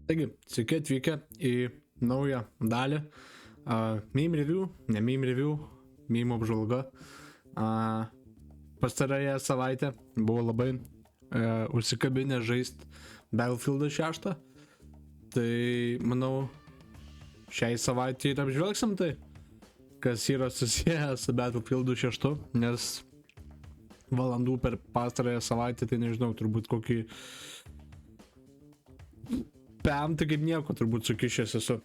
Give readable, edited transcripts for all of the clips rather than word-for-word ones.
Taigi, sveiki atvykę į naują dalį. Meme review, ne meme review, meme apžvalga. Pastarąją savaitę buvo labai užsikabinę žaist Battlefield 6. Tai manau, šiai savaitė ir apžvelgsim tai, kas yra susiję su Battlefield 6, nes valandų per pastarąją savaitę, tai nežinau, turbūt kokį tai kaip nieko turbūt sukišęs esu.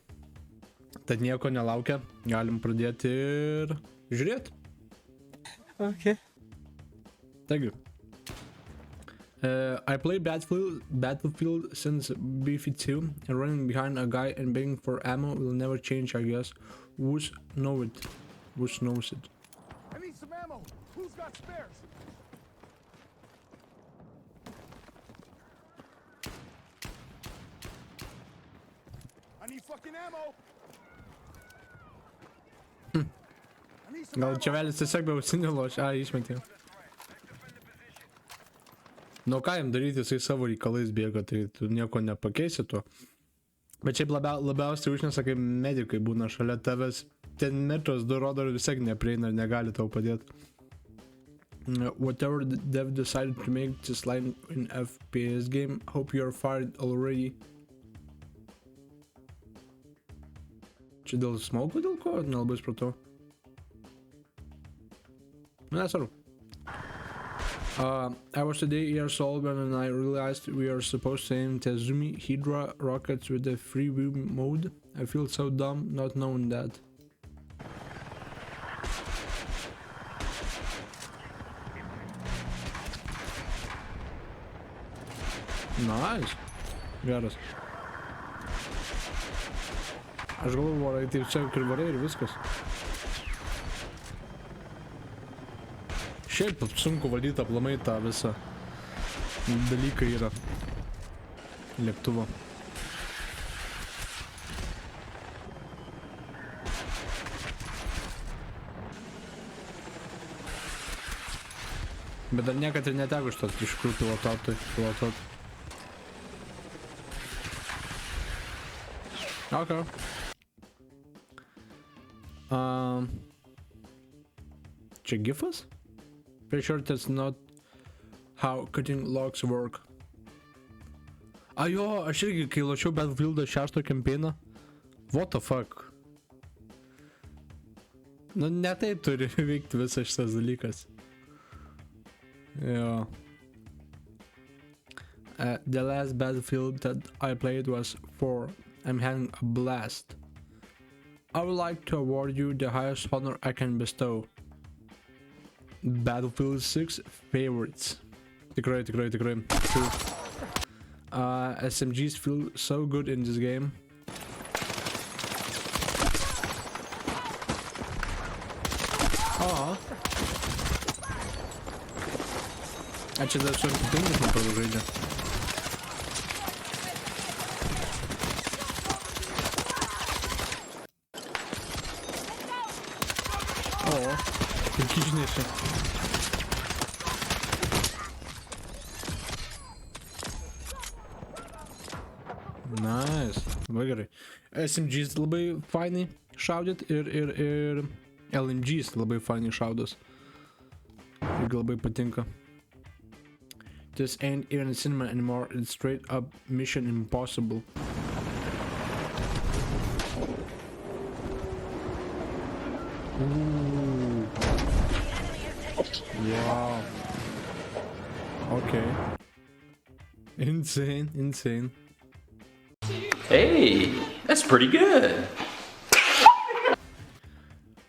Tad nieko nelaukia, galim pradėti ir žiūrėti. Okay. Taigi. I play Battlefield since BF2 and running behind a guy and begging for ammo will never change, I guess. Who's knows it? I need some ammo. Who's got spares? I need fucking ammo. I need some Gal ammo. čevelis tiesiog be ausinių lošia, išmetė. Nu ką jam daryti, jisai savo reikalais bėga, tai tu nieko nepakeisi tuo. Bet šiaip labiausiai užnesa, kai medikai būna šalia tavęs. Ten metras du rodo ir visiek neprieina ir negali tau padėti. Whatever dev decided to make this line in FPS game, hope you're fired already. Čia dėl smoke, dėl ko? Nelabai supratau. Nesvarbu. I was today years old when I realized we are supposed to aim Tezumi Hydra rockets with the freeview mode. I feel so dumb not knowing that. Nice. Geras. Aš galvoju, taip čia ir varai ir viskas. Šiaip sunku valdyti aplamai tą visą dalyką yra lėktuvo. Bet dar niekad ir neteko iš tikrųjų pilotuot. Okay. Čia gifas? Pretty sure that's not how cutting logs work. Jo, aš irgi, kai lošiau Battlefield 6 campaigną. What the fuck? Nu, ne taip turi veikti visas šitas dalykas. Jo. The last Battlefield that I played was 4. I'm having a blast. I would like to award you the highest honor I can bestow. Battlefield 6 favorites. Tikrai. True. SMGs feel so good in this game. Čia dar su atitinkas man atrodo žaidžia. Kaip žinėsiu. Nice, labai gerai. SMGs labai fainai šaudyt ir LMGs labai fainai šaudos. Irgi labai patinka. This ain't even a cinema anymore, it's straight up Mission Impossible. Ooh. Wow. Okay. Insane. Hey, that's pretty good.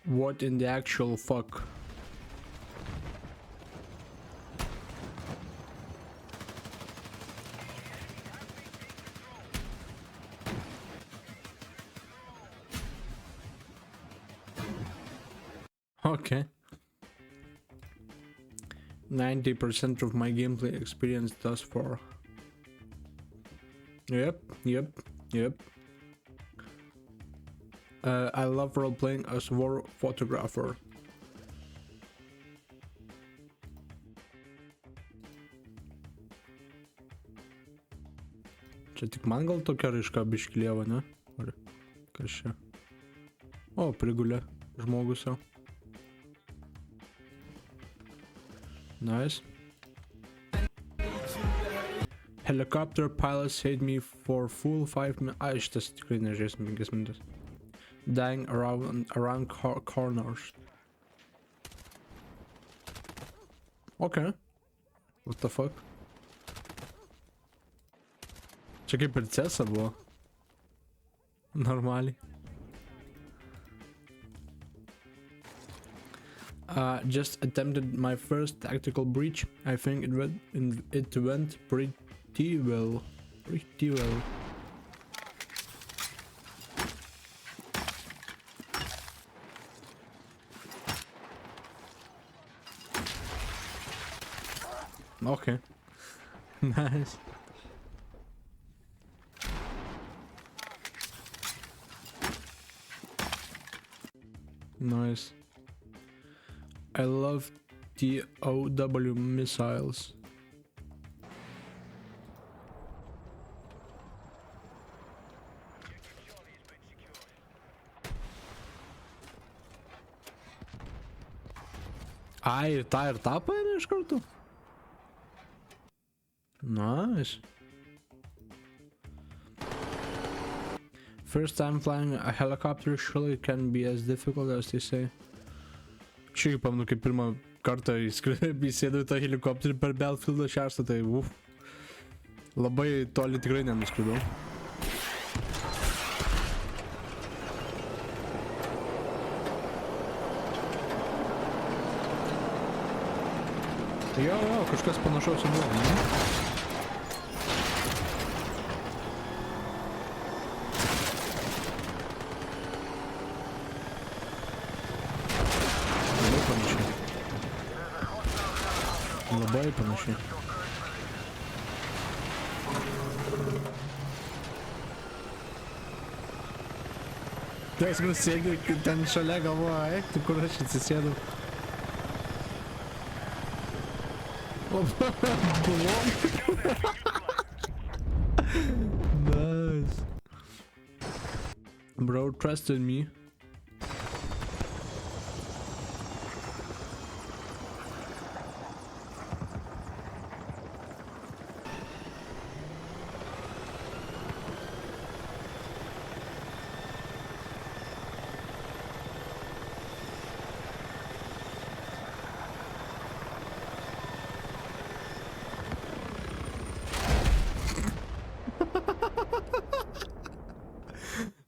What in the actual fuck? Okay. 90% of my gameplay experience thus far. Yep. I love role-playing as war photographer. Čia tik man gal tokia raiška bišklieva, ne? Ar kas čia? O, prigulė žmogus jau. Nice. Helicopter pilots hit me for full 5 minutes. Ai, šitas tikrai nežaisim 5 minutės. Dying around corners. Okay. What the fuck? Čia kaip ir cesa buvo. Normaliai. Just attempted my first tactical breach. I think it went pretty well. Pretty well. Okay. Nice. Nice. I love the OW missiles. Ai, ir tą paėmė iš karto? Nice. First time flying a helicopter surely can be as difficult as they say. Šiaip pamenu, kaip pirmą kartą įsėdau į tą helikopterį per Battlefield 6, tai labai toli tikrai nenuskridau. Jo, kažkas panašaus į buvo, ne? Labai panašiai. Tai aš sėdžiu ten šalia galvoju, eik, tu kur aš atsisėdau. Nice. Bro trusted me.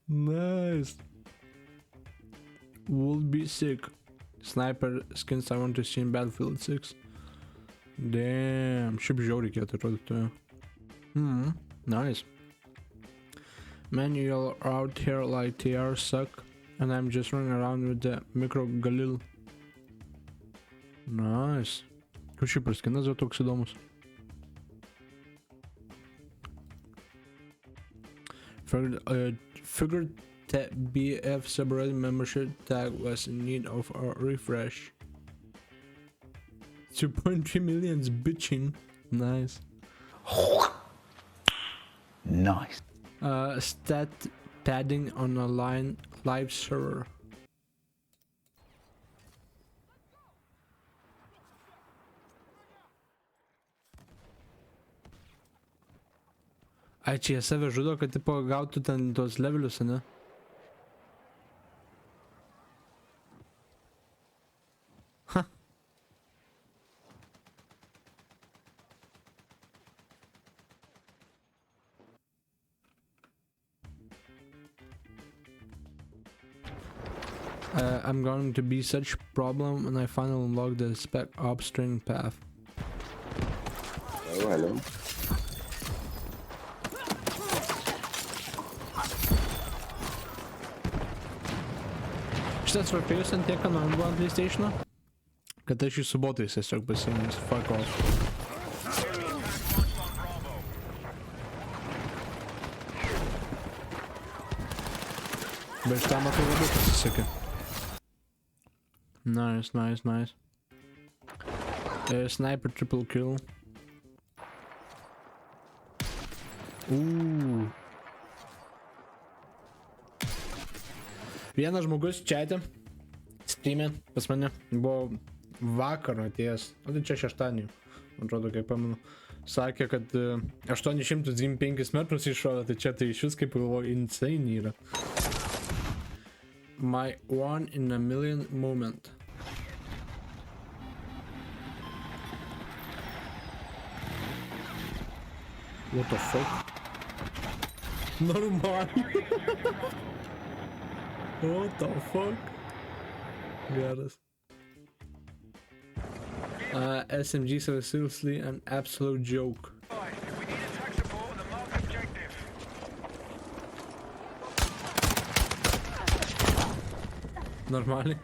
Nice. Would be sick. Sniper skins I want to see in Battlefield 6. Damn. Šiaip žiauriai reikėtų atrodyti. Nice. Man, you're out here like TR suck, and I'm just running around with the micro Galil. Nice. Kaip šiaip ir skinas jau toks įdomus. Figured that BF subreddit membership tag was in need of a refresh. 2.3 millions bitching. Nice. Nice. Stat padding on a live server. Ai, čia jie save žudo, kad tipo gautų ten tos levelius, ne? Ha. I'm going to be such problem when I finally unlock the Spec Ops string path. Oh, hello. Šitas rūpėjus ant tiek kanonų buvo ant PlayStation'o, kad aš jį su botais tiesiog pasiėmęs. Fuck off. Bet šitam matau labai pasisekė. Nice, nice, nice. Sniper triple kill. Vienas žmogus čiatė, streamė pas mane, buvo vakaro atėjęs, o tai čia šeštadienį, man atrodo, kaip pamenu, sakė, kad 825 metrus iššovė, tai čia tai iš vis kaip galvoju, insane yra. My one in a million moment. What the fuck? Normal. What the fuck? Geras. SMGs are seriously an absolute joke. We need a tractor ball with a marked objective. Normally.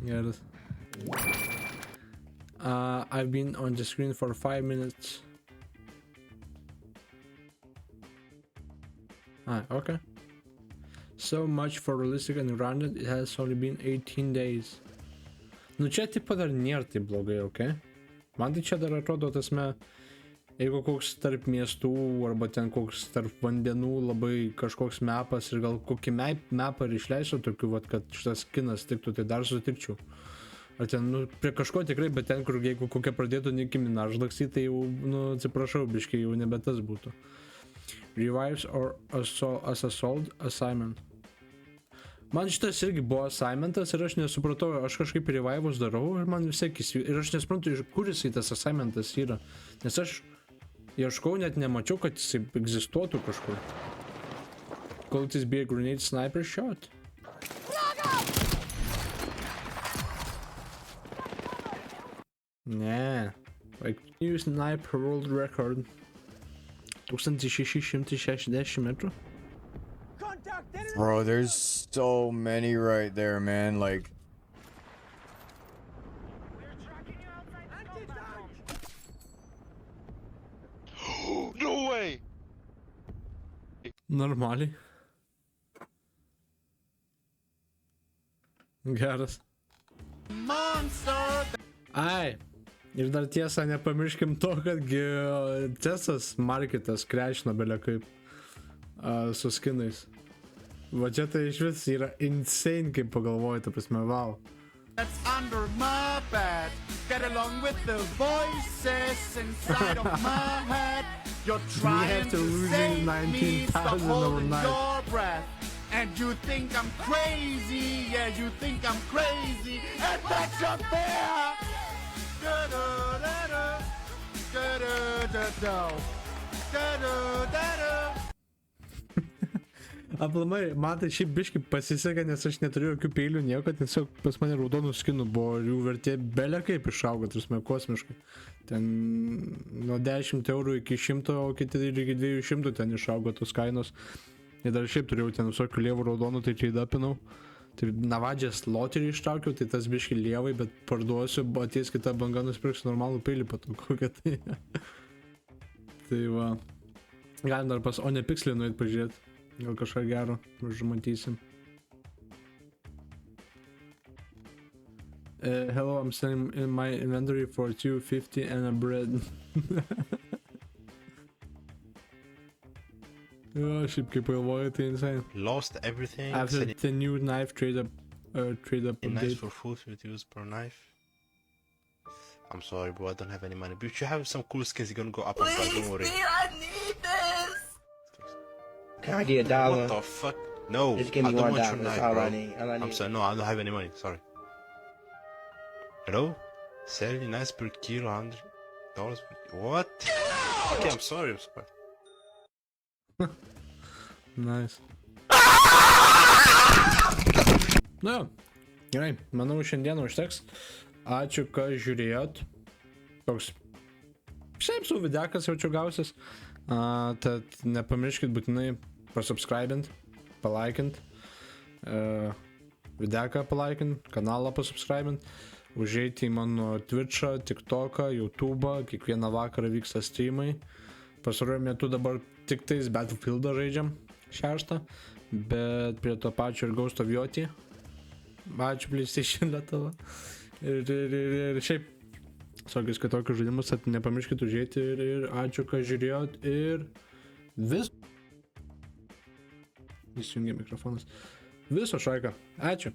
Geras. I've been on the screen for 5 minutes. Okay. So much for realistic and grounded, it has only been 18 days. Nu čia tipo dar nėra taip blogai, ok? Man tai čia dar atrodo tasme, jeigu koks tarp miestų arba ten koks tarp vandenų labai kažkoks mapas ir gal kokį mapą ir išleisiu tokių, vat, kad šitas kinas tiktų, tai dar sutikčiau. Ar ten, nu, prie kažko tikrai, bet ten, kur jeigu kokia pradėtų Nicki Minaj lakstyti, tai jau, nu, atsiprašau, biškai jau nebe tas būtų. Revives or as assault assignment. Man šitas irgi buvo assignmentas ir aš nesupratau, aš kažkaip revivus darau ir man vis tiek ir aš nesuprantu, iš kur jisai tas assignmentas yra. Nes aš ieškau, net nemačiau, kad jisai egzistuotų kažkur. Could this be a grenade sniper shot? Ne. Like, new sniper world record. 1660 metrų. Contact enemy! Bro, there's so many right there, man. Like, We're tracking you outside anti-tank! No way! Normaliai. Geras. Ai. Ir dar tiesa, nepamirškim to, kad Cesas marketas krešino belia kaip su skinais. Va čia tai iš vis yra insane, kaip pagalvoju, ta prasme, wow. That's under my bed. Get along with the voices inside of my head. You're trying to to lose save me, stop 19,000 holding overnight. your breath. And you think I'm crazy, yeah, you think I'm crazy, and that's unfair. Da-da-da-da, da-da-da-da, da-da-da-da. Aplamai, man tai šiaip biškai pasisekė, nes aš neturiu jokių peilių nieko, tiesiog pas mane raudonų skinų buvo ir jų vertė belia kaip išaugo, tarsi kosmiškai. Ten nuo 10 eurų iki 100, o kiti ir iki 200 ten išaugo tos kainos. Ir dar šiaip turėjau ten visokių lievų raudonų, tai trade-upinau. Tai Navadžias loterį ištraukiau, tai tas biškai lievai, bet parduosiu, ateis kita banga, nusipirksiu normalų peilį patų kokią tai. Tai va. Galim dar pas Onepixlį nueit pažiūrėti. Gal kažką gero, užmatysim. Hello, I'm selling in my inventory for 250 and a bread. Jo, šiaip kaip galvoju, tai insane. Lost everything. After Selling the new knife trade up nice update. for food with use per knife. I'm sorry, bro. I don't have any money. But if you have some cool skins, you're gonna go up and price. Don't worry. I need this. Can I get $1? What the fuck? No, Just give me I don't $1. want your That's knife, all bro. I need. All I need. I'm sorry. No, I don't have any money. Sorry. Hello? Selling nice per kilo, $100. What? Okay, I'm sorry. I'm sorry. Nice. Nu jo, gerai, manau šiandieną užteks. Ačiū, kad žiūrėjot. Toks šiaip su videokas jaučiu gausis. Tad nepamirškit būtinai pasubscribint, palaikint. Videoką palaikint, kanalą pasubscribint. Užeiti į mano Twitch'ą, TikTok'ą, YouTube'ą. Kiekvieną vakarą vyksta streamai. Pastaruoju metu dabar tik tais Battlefieldą žaidžiam 6, bet prie to pačio ir Ghost of Yachty. Ačiū PlayStation Lietuva. Ir šiaip visokius kitokius žaidimus, tad nepamirškit užėti ir ačiū, kad žiūrėjot ir įsijungia mikrofonas. Viso šaika. Ačiū.